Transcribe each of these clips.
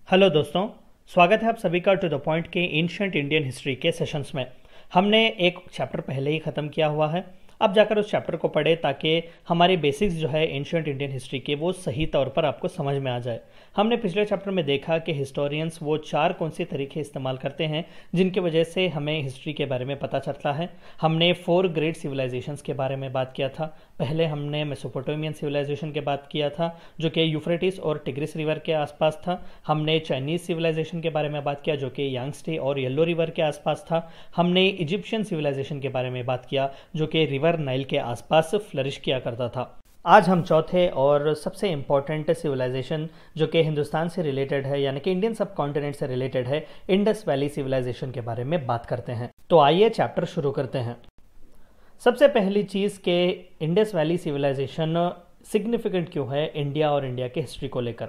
Hello दोस्तों, स्वागत है आप सभी का टू द पॉइंट के एंशिएंट इंडियन हिस्ट्री के सेशंस में। हमने एक चैप्टर पहले ही ख़त्म किया हुआ है। अब जाकर उस चैप्टर को पढ़े ताकि हमारे बेसिक्स जो है एंशिएंट इंडियन हिस्ट्री के वो सही तौर पर आपको समझ में आ जाए। हमने पिछले चैप्टर में देखा कि हिस्टोरियंस वो 4 कौन से तरीके इस्तेमाल करते हैं जिनकी वजह से हमें हिस्ट्री के बारे में पता चलता है। हमने 4 ग्रेट सिविलाइजेशंस के बारे में बात किया था। पहले हमने मेसोपोटामियन सिविलाइजेशन के बात किया था जो कि यूफ्रेटिस और टिग्रिस रिवर के आसपास था। हमने चाइनीज सिविलाइजेशन के बारे में बात किया जो कि यांगस्टे और येलो रिवर के आसपास था। हमने इजिप्शियन सिविलाइजेशन के बारे में बात किया जो कि रिवर नाइल के आसपास फ्लरिश किया करता था। आज हम चौथे और सबसे इम्पॉर्टेंट सिविलाइजेशन जो कि हिंदुस्तान से रिलेटेड है यानी कि इंडियन सब कॉन्टिनेंट से रिलेटेड है, इंडस वैली सिविलाइजेशन के बारे में बात करते हैं। तो आइए चैप्टर शुरू करते हैं। सबसे पहली चीज़ के इंडस वैली सिविलाइजेशन सिग्निफिकेंट क्यों है इंडिया और इंडिया के हिस्ट्री को लेकर,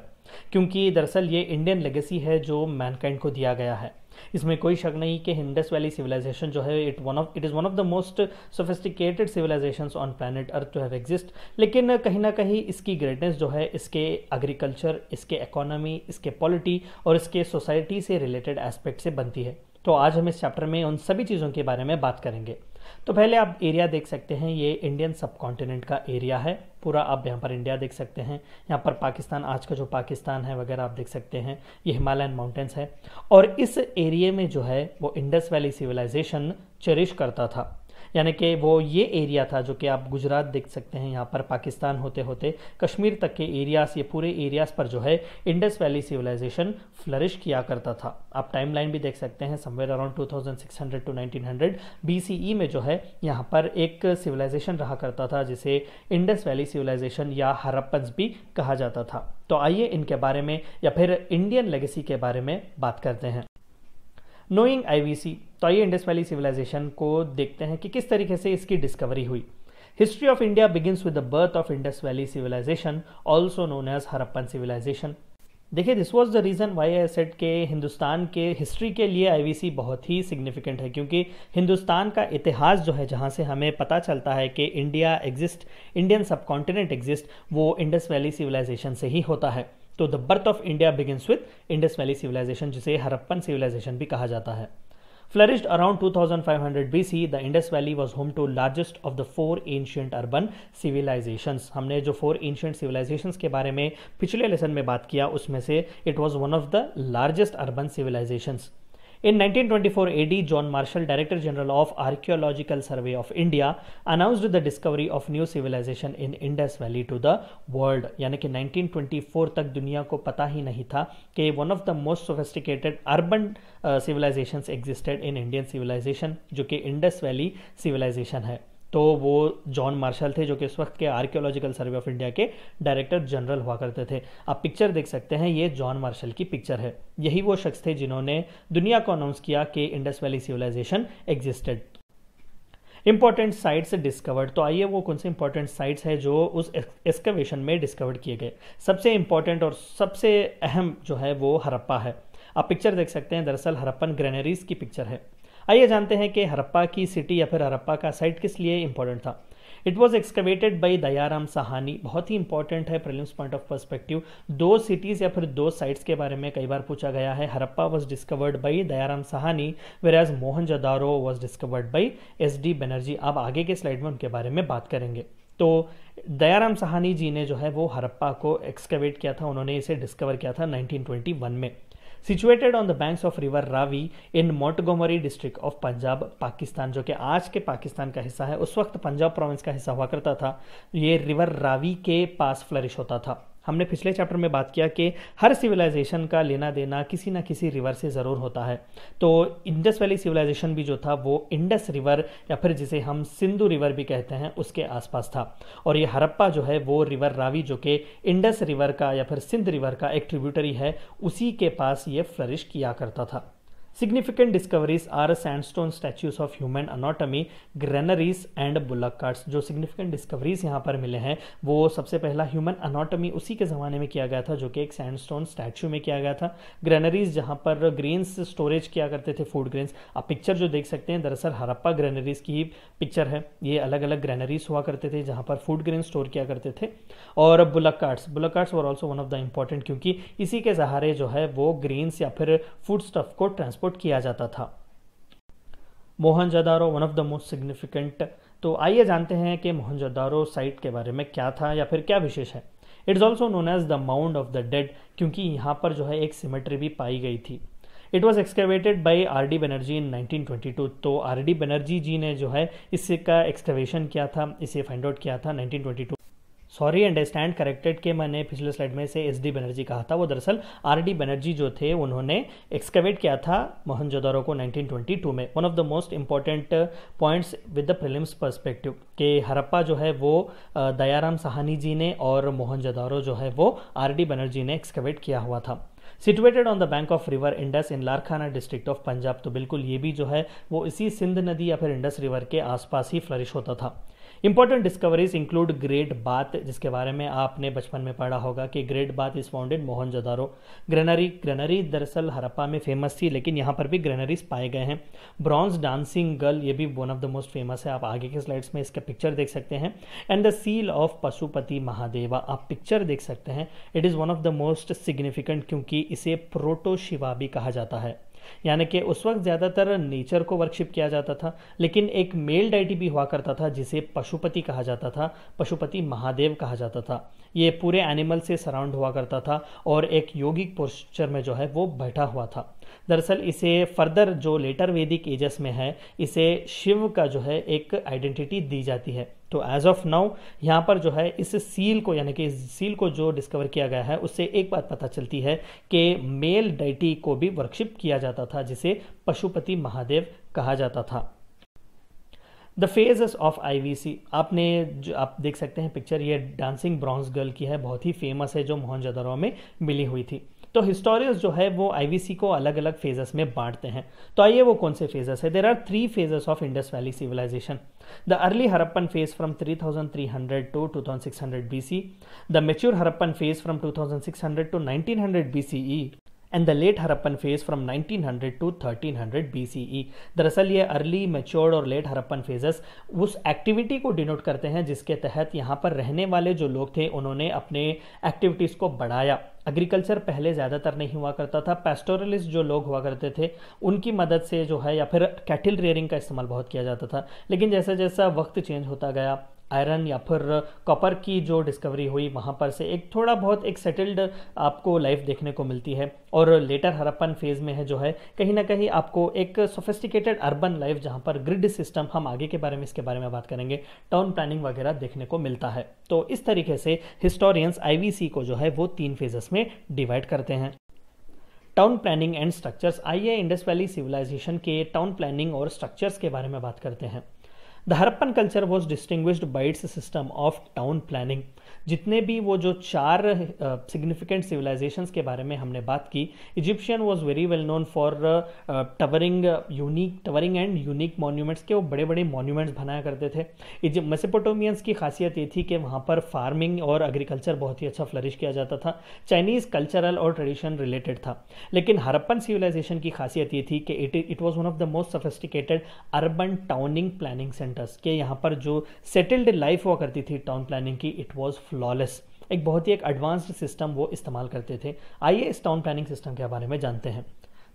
क्योंकि दरअसल ये इंडियन लेगेसी है जो मैनकाइंड को दिया गया है। इसमें कोई शक नहीं कि इंडस वैली सिविलाइजेशन जो है it is one of the most sophisticated civilizations on planet earth to have exist. लेकिन कहीं ना कहीं इसकी ग्रेटनेस जो है इसके एग्रीकल्चर, इसके इकोनॉमी, इसके पॉलिटी और इसके सोसाइटी से रिलेटेड एस्पेक्ट से बनती है। तो आज हम इस चैप्टर में उन सभी चीज़ों के बारे में बात करेंगे। तो पहले आप एरिया देख सकते हैं, ये इंडियन सब कॉन्टिनेंट का एरिया है पूरा। आप यहाँ पर इंडिया देख सकते हैं, यहाँ पर पाकिस्तान, आज का जो पाकिस्तान है वगैरह आप देख सकते हैं। ये हिमालयन माउंटेन्स है और इस एरिया में जो है वो इंडस वैली सिविलाइजेशन चेरिश करता था। यानी कि वो ये एरिया था जो कि आप गुजरात देख सकते हैं, यहाँ पर पाकिस्तान होते होते कश्मीर तक के एरियाज, ये पूरे एरियाज पर जो है इंडस वैली सिविलाइजेशन फ्लरिश किया करता था। आप टाइमलाइन भी देख सकते हैं, समवेयर अराउंड 2600 टू 1900 BCE में जो है यहाँ पर एक सिविलाइजेशन रहा करता था जिसे इंडस वैली सिविलाइजेशन या हड़प्पन्स भी कहा जाता था। तो आइए इनके बारे में या फिर इंडियन लेगेसी के बारे में बात करते हैं। नोइंग IVC, तो आइए इंडस वैली सिविलाइजेशन को देखते हैं कि किस तरीके से इसकी डिस्कवरी हुई। History of India begins with the birth of Indus valley civilization also known as Harappan civilization. देखिए, this was the reason why I said के हिंदुस्तान के हिस्ट्री के लिए IVC बहुत ही सिग्निफिकेंट है, क्योंकि हिंदुस्तान का इतिहास जो है जहाँ से हमें पता चलता है कि India exist, Indian subcontinent exist, वो इंडस वैली सिविलाइजेशन से ही होता है। तो the birth of India begins with Indus valley civilization, जिसे हड़प्पन सिविलाइजेशन भी कहा जाता है। Flourished around 2500 BC, the Indus Valley was home to largest of the 4 ancient urban civilizations. हमने जो 4 ancient civilizations के बारे में पिछले लेसन में बात किया उसमें से it was one of the largest urban civilizations. In 1924 AD, John Marshall, Director General of Archaeological Survey of India, announced the discovery of new civilization in Indus Valley to the world. यानी कि 1924 तक दुनिया को पता ही नहीं था कि one of the most sophisticated urban civilizations existed in Indian civilization, जो कि Indus Valley civilization है। तो वो जॉन मार्शल थे जो कि इस वक्त के आर्कियोलॉजिकल सर्वे ऑफ इंडिया के डायरेक्टर जनरल हुआ करते थे। आप पिक्चर देख सकते हैं, ये जॉन मार्शल की पिक्चर है। यही वो शख्स थे जिन्होंने दुनिया को अनाउंस किया कि Indus valley civilization existed. Important sites discovered, तो आइए वो कौन से इंपॉर्टेंट साइट्स है जो उस एक्सकवेशन में डिस्कवर्ड किए गए। सबसे इंपॉर्टेंट और सबसे अहम जो है वो हड़प्पा है। आप पिक्चर देख सकते हैं, दरअसल हड़प्पन ग्रेनरीज की पिक्चर है। आइए जानते हैं कि हड़प्पा की सिटी या फिर हड़प्पा का साइट किस लिए इंपॉर्टेंट था। It was excavated by Dayaram Sahani, बहुत ही इंपॉर्टेंट है prelims point of perspective. 2 cities या फिर 2 साइट्स के बारे में कई बार पूछा गया है। Harappa was discovered by Dayaram Sahani, वेराज Mohenjodaro was discovered by SD Banerjee. अब आगे के स्लाइड में उनके बारे में बात करेंगे। तो दयाराम साहानी जी ने जो है वो हड़प्पा को एक्सकवेट किया था, उन्होंने इसे डिस्कवर किया था 1921 में। Situated on the banks of river Ravi in Montgomery district of Punjab, Pakistan, जो कि आज के पाकिस्तान का हिस्सा है, उस वक्त पंजाब प्रोविंस का हिस्सा हुआ करता था। ये रिवर रावी के पास फ्लरिश होता था। हमने पिछले चैप्टर में बात किया कि हर सिविलाइजेशन का लेना देना किसी ना किसी रिवर से ज़रूर होता है। तो इंडस वैली सिविलाइजेशन भी जो था वो इंडस रिवर या फिर जिसे हम सिंधु रिवर भी कहते हैं उसके आसपास था। और ये हड़प्पा जो है वो रिवर रावी जो कि इंडस रिवर का या फिर सिंध रिवर का एक ट्रिब्यूटरी है, उसी के पास ये फ्लरिश किया करता था। Significant discoveries are sandstone statues of human anatomy, granaries and bullock carts. जो सिग्निफिकेंट डिस्कवरीज यहाँ पर मिले हैं वो सबसे पहला ह्यूमन अनाटॉमी उसी के ज़माने में किया गया था जो कि एक सैंडस्टोन स्टैच्यू में किया गया था। ग्रेनरीज जहाँ पर ग्रेन्स स्टोरेज किया करते थे, फूड ग्रेन्स। आप पिक्चर जो देख सकते हैं दरअसल हड़प्पा ग्रेनरीज की पिक्चर है। ये अलग अलग ग्रेनरीज हुआ करते थे जहाँ पर फूड ग्रेन स्टोर किया करते थे। और bullock carts were also one of the important, क्योंकि इसी के सहारे जो है वो ग्रेन्स या फिर फूड स्टफ को ट्रांसपोर्ट किया जाता था। Mohenjodaro one of the most significant. तो आइए जानते हैं कि मोहनजोदारो साइट के बारे में क्या था या फिर क्या विशेष है। It is also known as the mound of the dead, क्योंकि यहाँ पर जो है एक सिमेट्री भी पाई गई थी। It was excavated by R.D. Banerjee in 1922। तो R.D. बनर्जी जी ने जो है इसका एक्सकवेशन किया था, इसे फाइंड आउट किया था 1922। Sorry and I stand corrected के मैंने पिछले स्लाइड में से SD बनर्जी कहा था, वो दरअसल R.D. बनर्जी जो थे उन्होंने एक्सकवेट किया था मोहनजोदारो को 1922 में। One of the most important points with the prelims perspective कि हड़प्पा जो है वो दयाराम साहनी जी ने और मोहनजोदारो जो है वो R.D. बनर्जी ने एक्सकवेट किया हुआ था। Situated on the bank of river Indus in Larkana district of Punjab. तो बिल्कुल ये भी जो है वो इसी सिंध नदी या फिर इंडस रिवर के आसपास ही फ्लरिश होता था। Important discoveries include great bath, जिसके बारे में आपने बचपन में पढ़ा होगा कि great bath is found in Mohenjodaro. Granary दरअसल हड़प्पा में फेमस थी, लेकिन यहाँ पर भी ग्रेनरीज पाए गए हैं। ब्रॉन्ज डांसिंग गर्ल, ये भी one of the most famous है, आप आगे के स्लाइड्स में इसका पिक्चर देख सकते हैं। And the seal of Pashupati Mahadeva, आप पिक्चर देख सकते हैं। It is one of the most significant, क्योंकि इसे प्रोटो शिवा भी कहा जाता है। यानी कि उस वक्त ज़्यादातर नेचर को वर्शिप किया जाता था, लेकिन एक मेल डाइटी भी हुआ करता था जिसे पशुपति कहा जाता था, पशुपति महादेव कहा जाता था। ये पूरे एनिमल से सराउंड हुआ करता था और एक योगिक पोस्चर में जो है वो बैठा हुआ था। दरअसल इसे फर्दर जो लेटर वैदिक एजेस में है, इसे शिव का जो है एक आइडेंटिटी दी जाती है। तो एज ऑफ नाउ यहाँ पर जो है इस सील को, यानी कि इस सील को जो डिस्कवर किया गया है, उससे एक बात पता चलती है कि मेल डाइटी को भी वर्शिप किया जाता था जिसे पशुपति महादेव कहा जाता था। द फेजेस ऑफ IVC, आप देख सकते हैं पिक्चर, ये डांसिंग ब्रॉन्ज गर्ल की है, बहुत ही फेमस है, जो मोहनजोदारो में मिली हुई थी। तो हिस्टोरियंस जो है वो IVC को अलग अलग फेजेस में बांटते हैं। तो आइए वो कौन से फेजेस है। There are 3 phases of Indus valley civilization. The early Harappan phase from 3300 to 2600 BC, the mature Harappan phase from 2600 to 1900 BCE, and the late Harappan phase from 1900 to 1300 BCE। दरअसल ये अर्ली, मैच्योर्ड और लेट हड़प्पन फेजेस उस activity को denote करते हैं जिसके तहत यहाँ पर रहने वाले जो लोग थे उन्होंने अपने एक्टिविटीज़ को बढ़ाया। एग्रीकल्चर पहले ज़्यादातर नहीं हुआ करता था, पैस्टोरलिस्ट जो लोग हुआ करते थे उनकी मदद से जो है, या फिर कैटल रेयरिंग का इस्तेमाल बहुत किया जाता था। लेकिन जैसा जैसा वक्त चेंज होता गया, आयरन या फिर कॉपर की जो डिस्कवरी हुई, वहाँ पर से एक थोड़ा बहुत एक सेटल्ड आपको लाइफ देखने को मिलती है। और लेटर हड़प्पन फेज में है जो है कहीं ना कहीं आपको एक सोफिस्टिकेटेड अर्बन लाइफ, जहाँ पर ग्रिड सिस्टम, हम आगे के बारे में इसके बारे में बात करेंगे, टाउन प्लानिंग वगैरह देखने को मिलता है। तो इस तरीके से हिस्टोरियंस IVC को जो है वो 3 फेजेस में डिवाइड करते हैं। टाउन प्लानिंग एंड स्ट्रक्चर्स, आइए इंडस वैली सिविलाइजेशन के टाउन प्लानिंग और स्ट्रक्चर्स के बारे में बात करते हैं। The Harappan culture was distinguished by its system of town planning. जितने भी वो जो 4 सिग्निफिकेंट सिविलाइजेशंस के बारे में हमने बात की, Egyptian was very well known for towering and unique monuments के, वो बड़े बड़े मॉन्यूमेंट्स बनाया करते थे। मेसोपोटामियंस की खासियत ये थी कि वहाँ पर फार्मिंग और एग्रीकल्चर बहुत ही अच्छा फ्लरिश किया जाता था। चाइनीज़ कल्चरल और ट्रेडिशन रिलेटेड था। लेकिन हड़प्पन सिविलाइजेशन की खासियत ये थी कि it was one of the most sophisticated urban towning planning centres, के यहाँ पर जो सेटल्ड लाइफ हुआ करती थी टाउन प्लानिंग की, इट वॉज फ्लॉलेस। एक बहुत ही एक एडवांस्ड सिस्टम वो इस्तेमाल करते थे। आइए इस टाउन प्लानिंग सिस्टम के बारे में जानते हैं।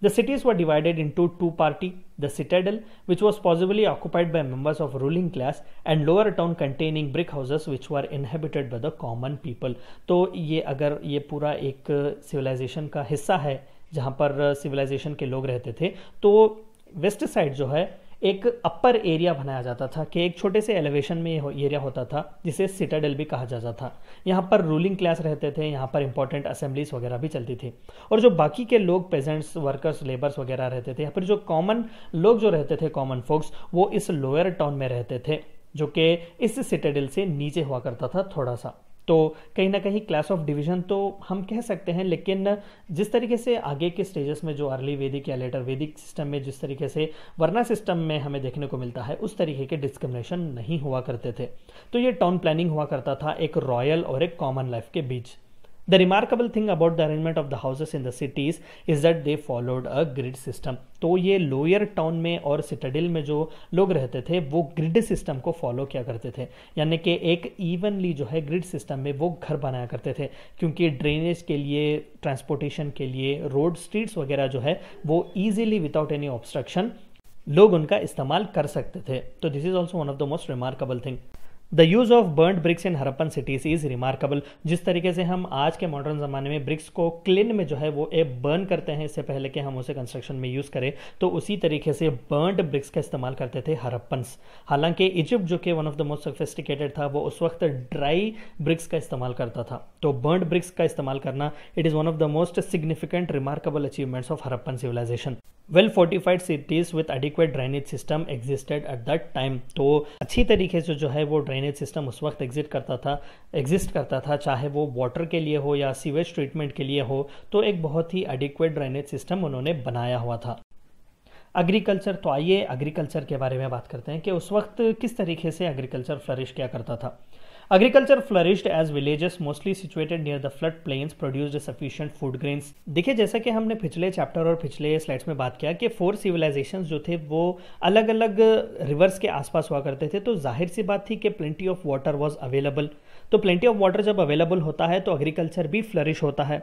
The cities were divided into 2 parts, the citadel, which was possibly occupied by members of ruling class, and lower town containing brick houses which were inhabited by the common people। तो ये अगर ये पूरा एक सिविलाइजेशन का हिस्सा है जहाँ पर सिविलाइजेशन के लोग रहते थे, तो वेस्ट साइड जो है एक अपर एरिया बनाया जाता था कि एक छोटे से एलिवेशन में एरिया होता था जिसे सिटाडेल भी कहा जाता था। यहाँ पर रूलिंग क्लास रहते थे, यहाँ पर इंपॉर्टेंट असेंबलीज वगैरह भी चलती थी। और जो बाकी के लोग, पेजेंट्स, वर्कर्स, लेबर्स वगैरह रहते थे, या फिर जो कॉमन लोग जो रहते थे, कॉमन फोक्स, वो इस लोअर टाउन में रहते थे। जो कि इस सिटाडेल से नीचे हुआ करता था थोड़ा सा। तो कहीं ना कहीं क्लास ऑफ डिवीजन तो हम कह सकते हैं, लेकिन जिस तरीके से आगे के स्टेजेस में जो अर्ली वैदिक या लेटर वैदिक सिस्टम में जिस तरीके से वर्ना सिस्टम में हमें देखने को मिलता है, उस तरीके के डिस्क्रिमिनेशन नहीं हुआ करते थे। तो ये टाउन प्लानिंग हुआ करता था एक रॉयल और एक कॉमन लाइफ के बीच। The remarkable thing about the arrangement of the houses in the cities is that they followed a grid system। तो ये लोअर टाउन में और सिटाडेल में जो लोग रहते थे वो ग्रिड सिस्टम को फॉलो किया करते थे, यानी कि एक इवनली जो है ग्रिड सिस्टम में वो घर बनाया करते थे, क्योंकि ड्रेनेज के लिए, ट्रांसपोर्टेशन के लिए, रोड स्ट्रीट्स वगैरह जो है वो ईजिली विदाउट एनी ऑब्स्ट्रक्शन लोग उनका इस्तेमाल कर सकते थे। तो this is also one of the most remarkable thing. The use of burned BRICS in Harappan cities is remarkable. जिस तरीके से हम आज के मॉडर्न ज़माने में ब्रिक्स को क्लिन में जो है वो बर्न करते हैं इससे पहले कि हम उसे कंस्ट्रक्शन में यूज़ करें, तो उसी तरीके से बर्न्ड ब्रिक्स का इस्तेमाल करते थे हरप्पन्स। हालांकि इजिप्ट जो कि one of the most sophisticated था, वो उस वक्त ड्राई ब्रिक्स का इस्तेमाल करता था। तो बर्न्ड ब्रिक्स का इस्तेमाल करना it is one of the most significant remarkable achievements of Harappan civilization. Well fortified cities with adequate drainage system existed at that time. तो अच्छी तरीके से जो है वो ड्रेनेज सिस्टम उस वक्त एग्जिस्ट करता था, चाहे वो वाटर के लिए हो या सीवेज ट्रीटमेंट के लिए हो, तो एक बहुत ही एडिक्वेट ड्रेनेज सिस्टम उन्होंने बनाया हुआ था। एग्रीकल्चर, तो आइए एग्रीकल्चर के बारे में बात करते हैं कि उस वक्त किस तरीके से एग्रीकल्चर फ्लरिश किया करता था। Agriculture flourished as villages mostly situated near the flood plains produced sufficient food grains। देखिए, जैसा कि हमने पिछले चैप्टर और पिछले स्लाइड्स में बात किया कि 4 सिविलाइजेशंस जो थे वो अलग अलग रिवर्स के आसपास हुआ करते थे, तो जाहिर सी बात थी कि plenty of water was available. तो प्लेंटी ऑफ वाटर जब अवेलेबल होता है तो एग्रीकल्चर भी फ्लरिश होता है।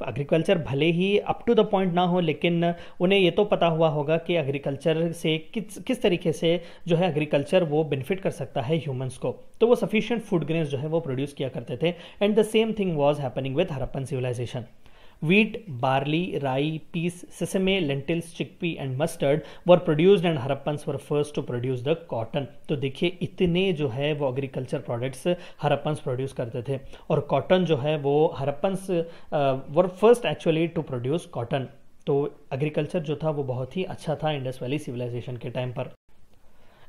एग्रीकल्चर भले ही अप टू द पॉइंट ना हो, लेकिन उन्हें ये तो पता हुआ होगा कि एग्रीकल्चर से किस तरीके से जो है एग्रीकल्चर वो बेनिफिट कर सकता है ह्यूमंस को। तो वो सफिशिएंट फूड ग्रेन्स जो है वो प्रोड्यूस किया करते थे। And the same thing was happening with Harappan civilization. Wheat, barley, rye, peas, sesame, lentils, chickpea and mustard were produced and Harappans were first to produce the cotton। तो देखिए इतने जो है वो एग्रीकल्चर प्रोडक्ट्स हरप्पन्स प्रोड्यूस करते थे, और cotton जो है वो Harappans were first actually to produce cotton. तो एग्रीकल्चर जो था वो बहुत ही अच्छा था इंडस वैली सिविलाइजेशन के टाइम पर।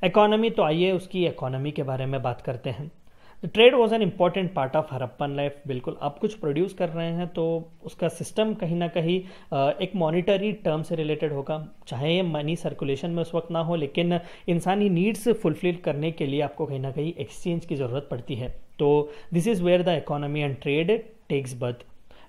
इकोनॉमी, तो आइए उसकी इकोनॉमी के बारे में बात करते हैं। Trade was an important part of Harappan life. बिल्कुल, आप कुछ प्रोड्यूस कर रहे हैं तो उसका सिस्टम कहीं ना कहीं एक मॉनिटरी टर्म से रिलेटेड होगा, चाहे ये मनी सर्कुलेशन में उस वक्त ना हो, लेकिन इंसानी नीड्स फुलफिल करने के लिए आपको कहीं ना कहीं एक्सचेंज की ज़रूरत पड़ती है। तो this is where the economy and trade takes birth.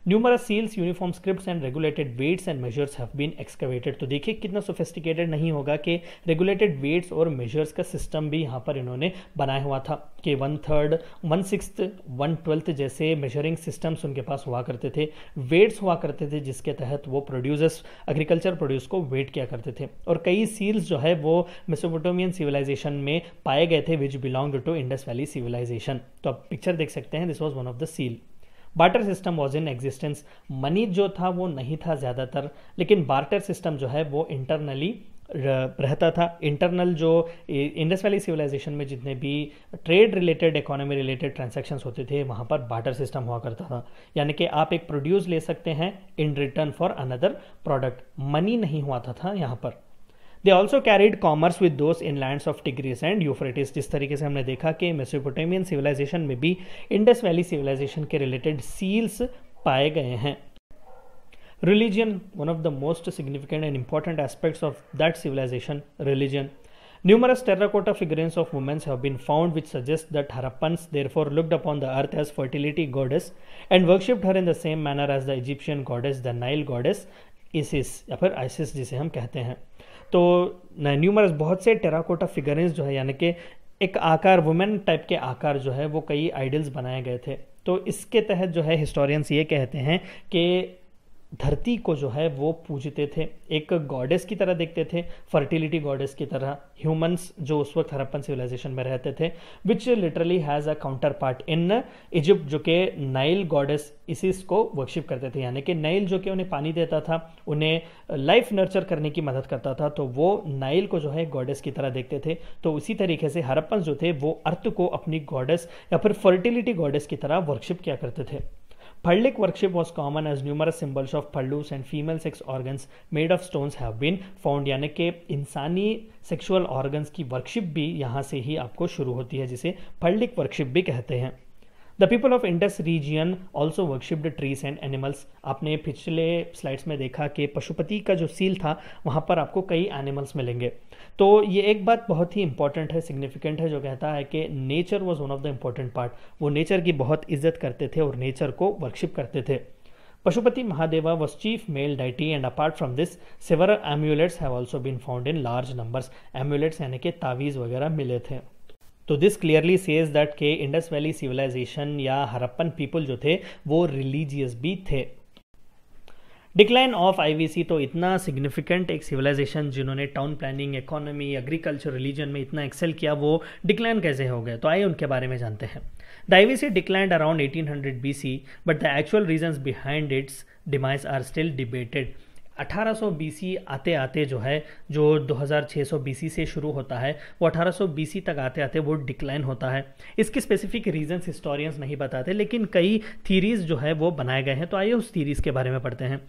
Numerous seals, uniform scripts and regulated weights and measures have been excavated. तो देखिए कितना सोफिस्टिकेटेड नहीं होगा कि रेगुलेटेड वेट्स और मेजर्स का सिस्टम भी यहाँ पर इन्होंने बनाया हुआ था कि 1/3, 1/6, 1/12 जैसे मेजरिंग सिस्टम्स उनके पास हुआ करते थे। वेट्स हुआ करते थे जिसके तहत वो प्रोड्यूसर्स एग्रीकल्चर प्रोड्यूस को वेट किया करते थे। और कई सील्स जो है वो मेसोपोटामियन सिविलाइजेशन में पाए गए थे which belonged to Indus valley civilization. तो आप पिक्चर देख सकते हैं, this was one of the seal. Barter system was in existence. Money जो था वो नहीं था ज़्यादातर, लेकिन बार्टर सिस्टम जो है वो इंटरनली रहता था। इंटरनल जो इंडस वैली सिविलाइजेशन में जितने भी trade related, economy related transactions होते थे वहाँ पर बार्टर सिस्टम हुआ करता था, यानी कि आप एक प्रोड्यूस ले सकते हैं in return for another product. Money नहीं हुआ था यहाँ पर। They also carried commerce with those in lands of Tigris and Euphrates। जिस तरीके से हमने देखा कि मेसोपोटामियन सिविलाइजेशन में भी इंडस वैली सिविलाइजेशन के रिलेटेड सील्स पाए गए हैं। Religion, one of the most significant and important aspects of that civilization, religion. Numerous terracotta figurines of women have been found which suggest that Harappans therefore looked upon the earth as fertility goddess and worshipped her in the same manner as the Egyptian goddess, the Nile goddess Isis, या फिर ISIS जिसे हम कहते हैं। तो numerous बहुत से terracotta figurines जो है, यानी कि एक आकार, वुमेन टाइप के आकार जो है वो कई आइडल्स बनाए गए थे। तो इसके तहत जो है हिस्टोरियंस ये कहते हैं कि धरती को जो है वो पूजते थे, एक गॉडेस की तरह देखते थे, फर्टिलिटी गॉडेस की तरह। ह्यूमंस जो उस वक्त हरप्पन सिविलाइजेशन में रहते थे, विच literally has a counter part in Egypt, जो कि नाइल गॉडेस इसिस को वर्शिप करते थे, यानी कि नाइल जो कि उन्हें पानी देता था, उन्हें लाइफ नर्चर करने की मदद करता था, तो वो नाइल को जो है गॉडेस की तरह देखते थे। तो उसी तरीके से हरप्पन जो थे वो अर्थ को अपनी गॉडेस या फिर फर्टिलिटी गॉडेस की तरह वर्शिप किया करते थे। Phallik worship was common as numerous symbols of phallus and female sex organs made of stones have been found, यानी कि इंसानी सेक्सुअल ऑर्गन्स की वर्शिप भी यहाँ से ही आपको शुरू होती है, जिसे फल्लिक वर्शिप भी कहते हैं। The people of Indus region also worshipped trees and animals. आपने पिछले स्लाइड्स में देखा कि पशुपति का जो सील था वहाँ पर आपको कई एनिमल्स मिलेंगे। तो ये एक बात बहुत ही इंपॉर्टेंट है, सिग्निफिकेंट है, जो कहता है कि nature was one of the important part. वो नेचर की बहुत इज्जत करते थे और नेचर को वर्शिप करते थे। Pashupati Mahadeva was chief male deity and apart from this several amulets have also been found in large numbers. Amulets यानी कि तावीज़ वगैरह मिले थे। तो दिस क्लियरली सेज दैट के इंडस वैली सिविलाइजेशन या हरप्पन पीपल जो थे वो रिलीजियस भी थे। डिक्लाइन ऑफ आईवीसी, तो इतना सिग्निफिकेंट एक सिविलाइजेशन जिन्होंने town planning, economy, agriculture, religion में इतना एक्सेल किया, वो डिक्लाइन कैसे हो गए, तो आइए उनके बारे में जानते हैं। The IVC declined around 1800 BC, but the actual reasons behind its demise are still debated. 1800 BC आते आते जो है, जो 2600 BC से शुरू होता है, वो 1800 BC तक आते आते वो डिक्लाइन होता है। इसके स्पेसिफिक रीजंस हिस्टोरियंस नहीं बताते, लेकिन कई थीरीज जो है वो बनाए गए हैं। तो आइए उस थीरीज के बारे में पढ़ते हैं।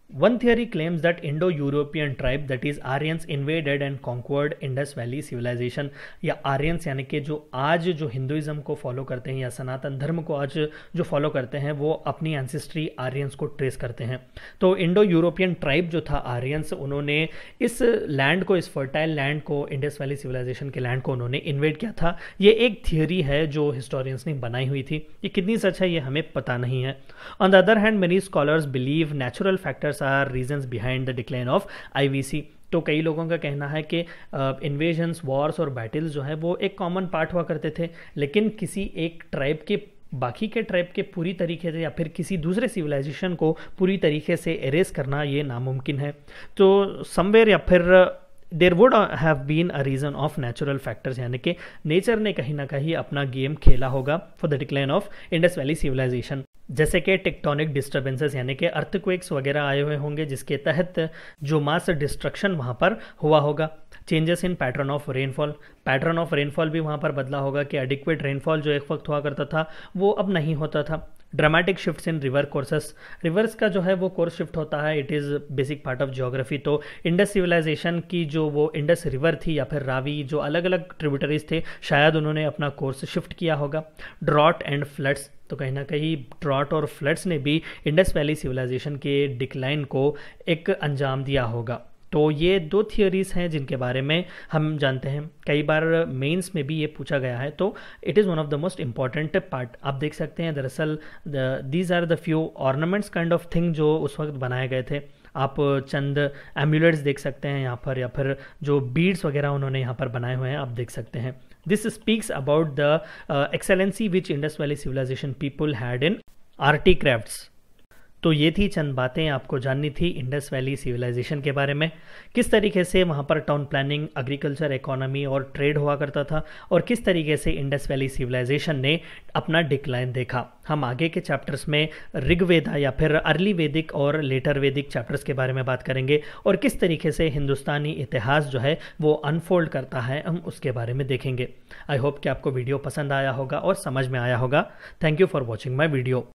One theory claims that Indo-European tribe, that is Aryans, invaded and conquered Indus Valley civilization। या आर्यंस यानी कि जो आज जो हिंदुइज्म को फॉलो करते हैं या सनातन धर्म को आज जो फॉलो करते हैं, वो अपनी एंसेस्ट्री आर्यंस को ट्रेस करते हैं। तो इंडो यूरोपियन ट्राइब जो था आर्यंस, उन्होंने इस लैंड को, इस फर्टाइल लैंड को, इंडस वैली सिविलाइजेशन के लैंड को उन्होंने इन्वेड किया था। ये एक थियोरी है जो हिस्टोरियंस ने बनाई हुई थी। ये कितनी सच है ये हमें पता नहीं है। On the other hand many scholars believe natural factors are reasons behind the decline of IVC. तो कई लोगों का कहना है कि इन्वेजन्स, वॉर्स और बैटल्स जो है वो एक कॉमन पार्ट हुआ करते थे, लेकिन किसी एक ट्राइब के बाकी के ट्राइब के पूरी तरीके से या फिर किसी दूसरे सिविलाइजेशन को पूरी तरीके से एरेस करना ये नामुमकिन है। तो समवेयर या फिर there would have been a reason of natural factors, यानी कि नेचर ने कहीं ना कहीं अपना गेम खेला होगा for the decline of Indus valley civilization. जैसे कि टेक्टोनिक डिस्टर्बेंसेस यानी कि अर्थक्वेक्स वगैरह आए हुए होंगे, जिसके तहत जो मास डिस्ट्रक्शन वहाँ पर हुआ होगा। Changes in pattern of rainfall, pattern of rainfall भी वहाँ पर बदला होगा कि एडिक्वेट रेनफॉल जो एक वक्त हुआ करता था वो अब नहीं होता था। ड्रामेटिक शिफ्ट्स इन रिवर कोर्सेस, रिवर्स का जो है वो कोर्स शिफ्ट होता है, it is basic part of geography. तो इंडस सिविलाइजेशन की जो वो इंडस रिवर थी या फिर रावी, जो अलग अलग ट्रिब्यूटरीज थे, शायद उन्होंने अपना कोर्स शिफ्ट किया होगा। ड्रॉट एंड फ्लड्स, तो कहीं ना कहीं ड्रॉट और फ्लड्स ने भी इंडस वैली सिविलाइजेशन के डिक्लाइन को एक अंजाम दिया होगा। तो ये दो थियोरीज हैं जिनके बारे में हम जानते हैं। कई बार मेंस में भी ये पूछा गया है, तो it is one of the most important part. आप देख सकते हैं दरअसल these are the few ornaments kind of thing जो उस वक्त बनाए गए थे। आप चंद एम्यूलेट्स देख सकते हैं यहाँ पर, या फिर जो बीड्स वगैरह उन्होंने यहाँ पर बनाए हुए हैं आप देख सकते हैं। This speaks about the excellency which Indus valley civilization people had in arty crafts. तो ये थी चंद बातें आपको जाननी थी इंडस वैली सिविलाइजेशन के बारे में, किस तरीके से वहाँ पर टाउन प्लानिंग, एग्रीकल्चर, इकोनॉमी और ट्रेड हुआ करता था, और किस तरीके से इंडस वैली सिविलाइजेशन ने अपना डिक्लाइन देखा। हम आगे के चैप्टर्स में ऋग्वेदा या फिर अर्ली वैदिक और लेटर वैदिक चैप्टर्स के बारे में बात करेंगे, और किस तरीके से हिंदुस्तानी इतिहास जो है वो अनफोल्ड करता है, हम उसके बारे में देखेंगे। आई होप कि आपको वीडियो पसंद आया होगा और समझ में आया होगा। Thank you for watching my video.